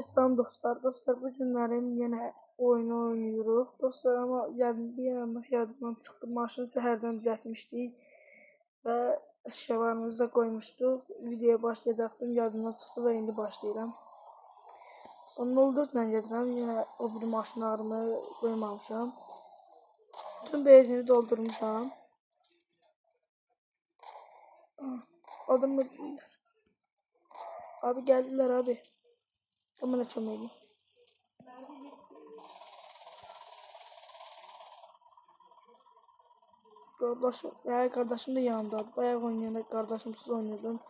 Salam dostlar. Dostlar bu günlərim yenə oyun oynayırıq. Dostlar amma bir anlıq yadımdan çıxdı. Maşını səhərdən düzəltmişdik və əşyalarımızı da qoymuşduq. Videoya başlayacaqdım. Yadımdan çıxdı və indi başlayıram. Son olduqla gedirəm. Yenə o bir maşınlarımı qoymamışam. Bütün benzini doldurmuşam. Adamı deyirlər. Abi gəldilər abi. Ama da çömeliyim. Kardeşim de yanımdaydı. Bayağı oynayanda kardeşimsiz oynuyordum.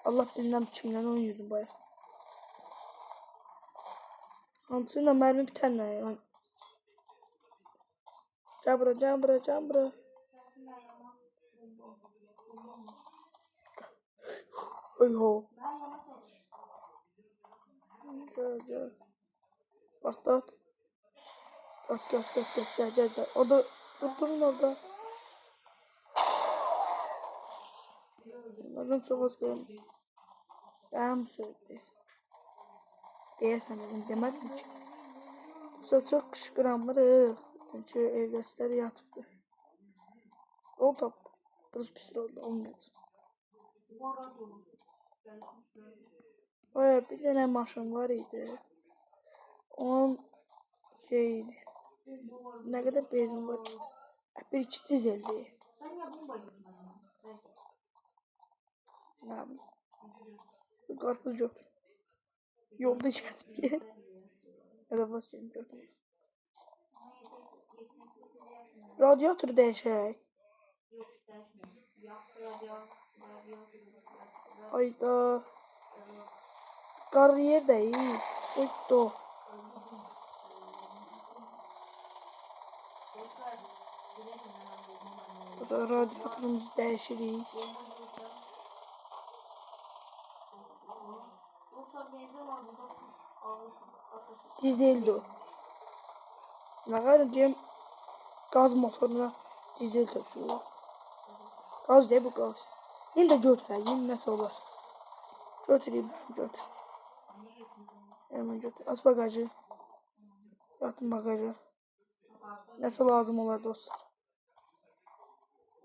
Allah bilmem kimden oynuyordum bayağı. Hansıyla mermi bitenler yani. Gel bura. Oyho. Gel. Patlat. Gel. Orada durun orada. Bunlardan çok az görüyorum. Yarım söyledi. Deyəsən dedim, demədim ki. Sonra çok qışqıramırıq. Çünkü evdəkilər yatıbdı. O tapdı. Kız pis oldu, olmayacaq. Bayağı bir dənə maşın var idi. Onun şeydi. Ne kadar benzin var? Bir iki dizeldi. Ne yapayım? Karpuz yok. Yolda içeceğiz bir yer. Ya da basıyorum götürüyorum. Radyatörü değişik. Ayda. Kariyer de iyi. Oydu. Radyatörümüzü değişirik. Dizeldi o. Ne kadar diyeyim, gaz motoruna dizel töküyor. Gaz değil bu gaz. Yine de götür, yine nasıl olur? Götüreyim ben götür. Hemen götür. Aç bagajı. Yatın bagajı. Nasıl lazım olar dostlar.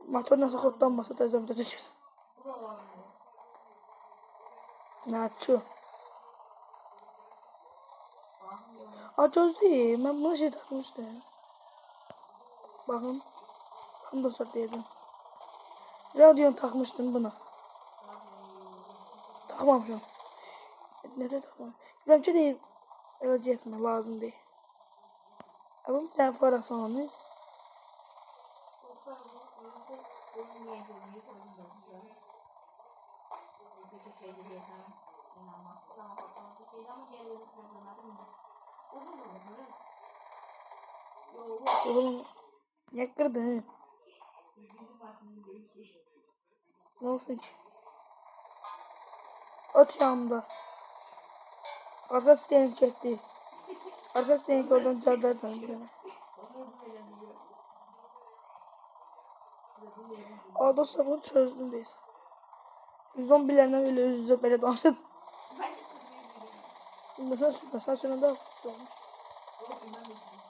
Motor nasıl kodlanmasa tezem tutacağız. Ne açıyor? Göz değil. Ben buna şey takmıştım. Bakın. Ben dostlar dedim. Radyonu takmıştım buna. Takmamışım. Neden takmamışım? Bence değil. Öyle etme lazım değil. Ama bir tane fara sonra. Oğlum ne kırdın? Ne olsun ki? At yanımda. Arkası seni çekti. Arkası seni oradan çardardan bir tane. Dostlar bunu çözdüm biz. Zombilerden öyle yüzüze böyle dansladı. Sen sonra da olmuş.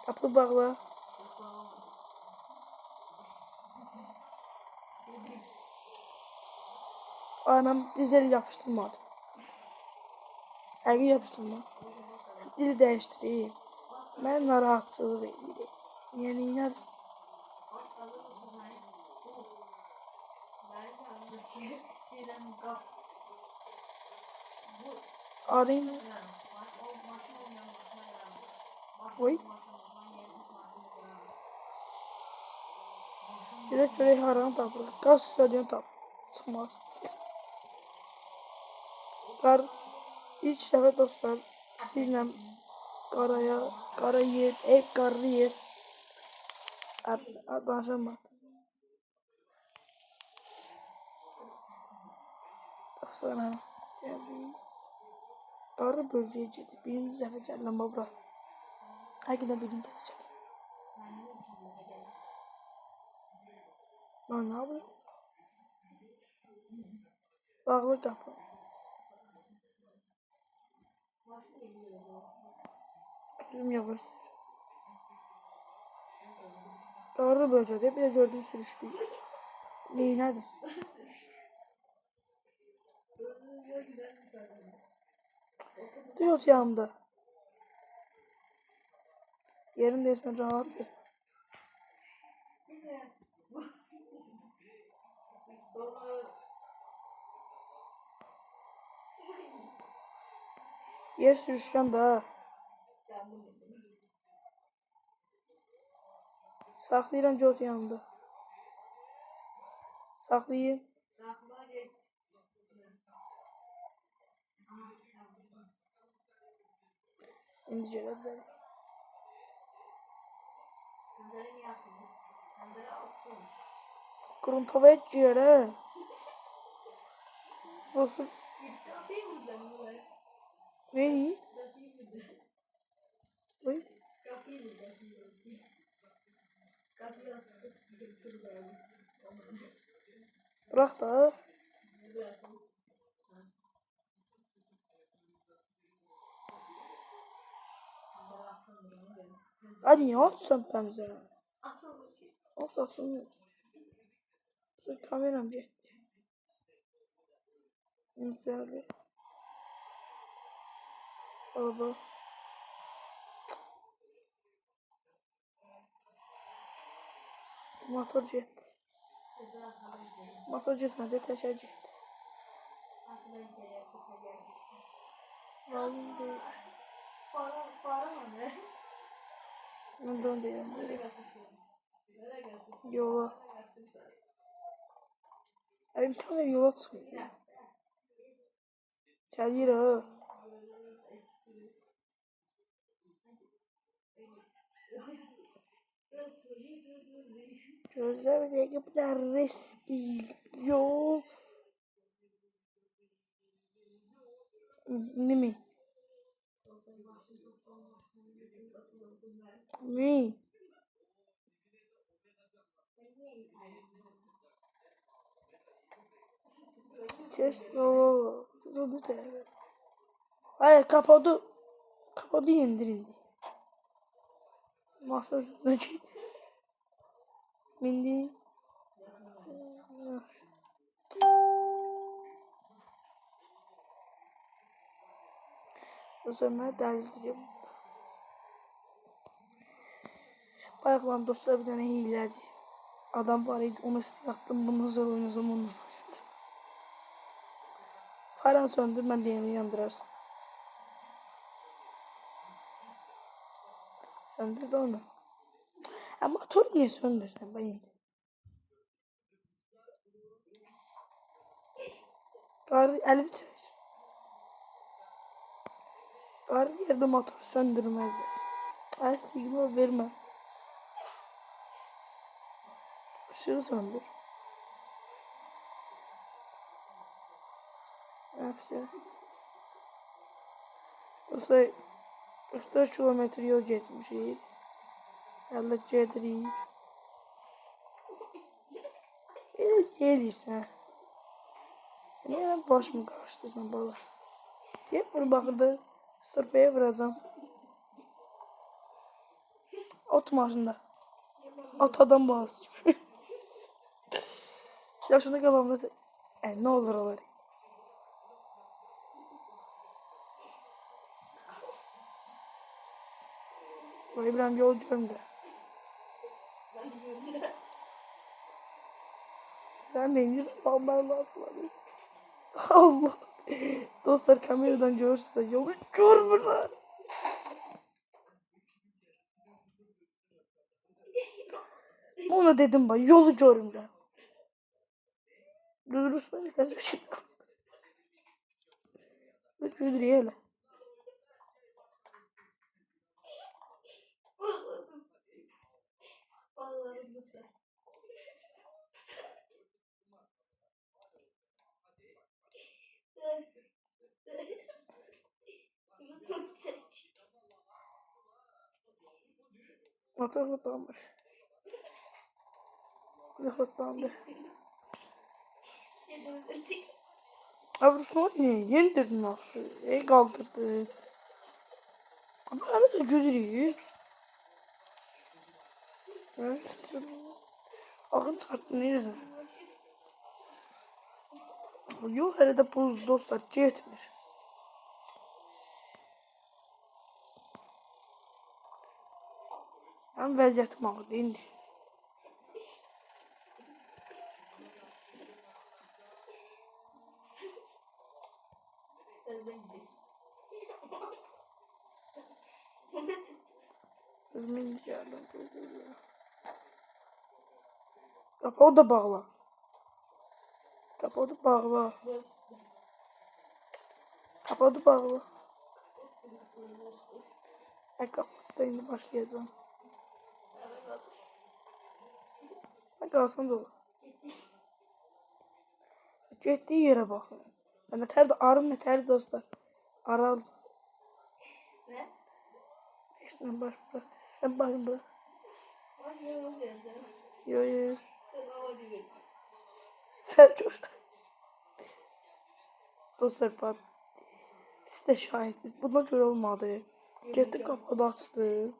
Kapı bağla. Anam dizeli yapıştırmadı. Ergi yapıştırma. Dili değiştireyim. Ben narahatsızlık edeyim. Yani iner. Arayayım mı? Oy. Direkt haram tapılır. Gaz stadyon çıkmaz. İlk defa dostlar sizle kara yer, ev karlı yer. Danışamam. Sonra geldi. Karı bölgeye gitti. Birinci sefer geldi lan baba. Herkese birinci sefer geldi. Lan ne yapayım? Bağlı kapı. Bizim yavaş. Doğru bölgede bir de gördüğü sürüştü. Neynədir? Duyot yanımda. Yerin deyəsən rahatdır. Yer sürüşkən də. Saxlayıram Duyot yanımda. Saxlayayım. İndi gələ bilərim. Gruntovaya girə. Nasıl? Neyi? Oy. Bırak da. Ay niye açsam pencere? Asılmıyor. Kameram gitti. Güzeldi. Baba. Motor gitti. Motor gitmedi, teker gitti. Vallahi değil. Ondan deyəm. Yola. İmkan ver yola çıxmıyor. Gəlir ha. Gözlə bir dəqiqə, bu da rest deyil. Yol. Ne mi? Mi? Kes yolu. Tutuldu tele. Hayır kapadı. Kapadı yendirindi. Masa üstüne çek. Mindi. O zaman dəlizliyim. Bayaqlan dostlar bir dənə hilədi. Adam var idi, onu istəyətdim, bundan sonra oynasam ondan oynayacam. Faran söndür, mən deyəni yandırarsın. Söndür də onu. Motoru niye söndürsən bayım? Qarı əlini çək. Qarı yerdə motoru söndürməzlər. Ay siqnal vermə. Işığı söndür. Əfsə. Dostlar 44 kilometr yol getmişik. Hələ gedirik. Elə deyirsən. Niyə mən başımı qarışdırsan bala? Deyək bunu baxırdı. Störpəyə vuracam. Ot maşında. Atadan bazı gibi. Yaşını qabamda. Ne olur olar. İbrahim yol görmüyor. Sen de indir. Ben lazım. Allah. Dostlar kameradan görürse de yolu görmürler. Ona dedim bak yolu görmürler. Görürsün yeter şimdi. Görür hele. Motor fırtlanmış. Ne fırtlandı? Abi Ruslan niye? Yendirdin nasıl? Kaldırdı. Bunları da gülürük. Ağın çarptı neyirsən? Yox, hələ də buz dostlar getmir. Mənim vəziyyətim ağırdır indi. Özümün gəldim. Qapağı da bağla. Qapağı da bağla. Qapağı da bağla. Kapatda indi başlayacağım. Qalsın da olur. Getdiyi yerə baxın. Nətərdir? Arım nətərdir dostlar? Aral. Ne? Sen baş bırak. Sen başını bırak. Yo. Sen çok. Dostlar bak. Siz de şahitsiniz. Buna göre olmadı. Getdi qapıda açdı.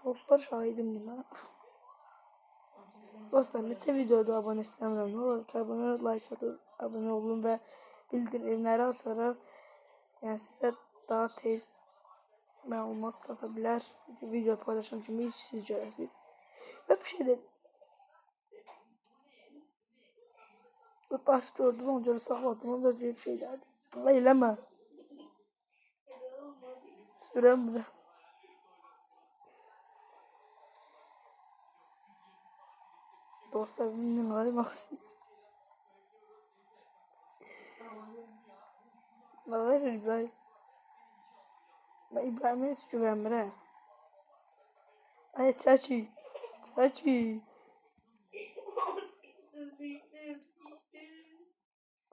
Dostlar şahidim buna. Dostlar neçə videoda abone istəmirəm. Ne olur ki abone like atın, abone olun ve bildirimləri açaraq yəni sizə daha tez məlumat çata bilər. Video paylaşan kimi hiç siz görəsiniz. Və bir şey dedim. Baş gördüm ona görə saxladım. Ona da bir şey derdi. Eləmə. Sürəm bile. Dostlar benimle ayırmak istiyor. Ne var İbrahim? Ben İbrahim'e hiç güvenmirəm. Ay çəki.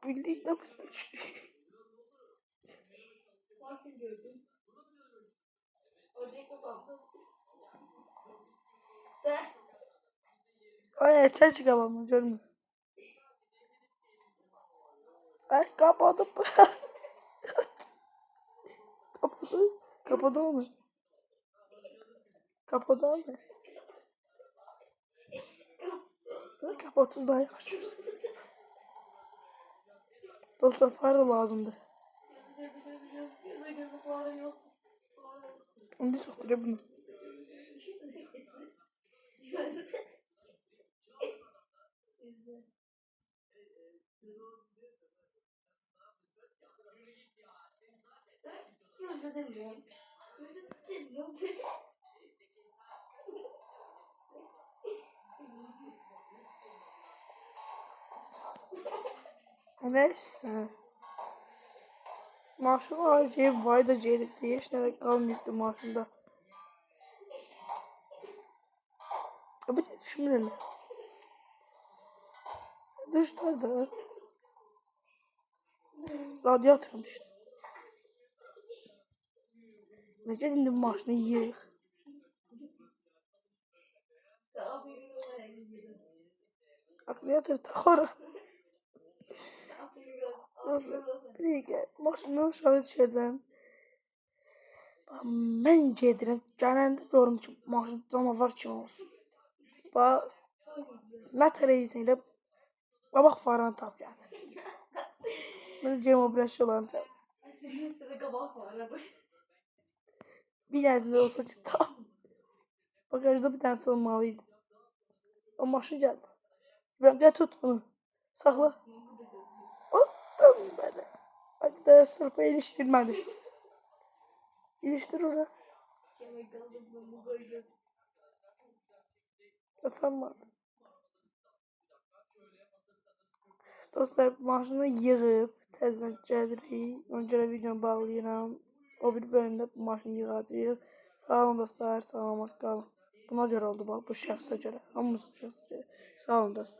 Bildikdə bu suçlu. Ay çəki qabağımı görmür. Ay kapadım. Kapadı mı? Kapadı mı? Kapatın daha yakışır. Dostlar fare lazımdı. Onu sokturuyor bunu. Neyse. Maaşını alacağım vay da ceylik diye hiç nerede kalmayıptı maaşında. Bir de düşünmüyorum. Dışarıda. Radyatörüm işte. Necə indi maşını yığıq. Akümülatör taxarıq. Dostlar, bir dəqiqə, maşından aşağı düşəcəm. Mən gedirəm, gələndə görürüm ki, maşın canavar kimi olsun. Bax, nətər eysən elə, qabaq faranı tap gəldi. Mən Cemo Breşi olacaq. Bir dənəsində olsa ki, tap. Bagajda bir dənəsi olmalıydı. O maşın gəldi. Gəl tut bunu. Saxla. Atdım belə. Hadi də sırpa ilişdirmədi. İlişdir ora. Atanmadı. Dostlar maşını yığıb təzədən gəlirik. Ona görə videonu bağlayıram. O bir bölümdə bu maşını yığacağıq. Sağ olun dostlar, salamat qalın. Buna görə oldu bax bu şəxsə görə. Hamımız bu şəxsə görə. Sağ olun dostlar.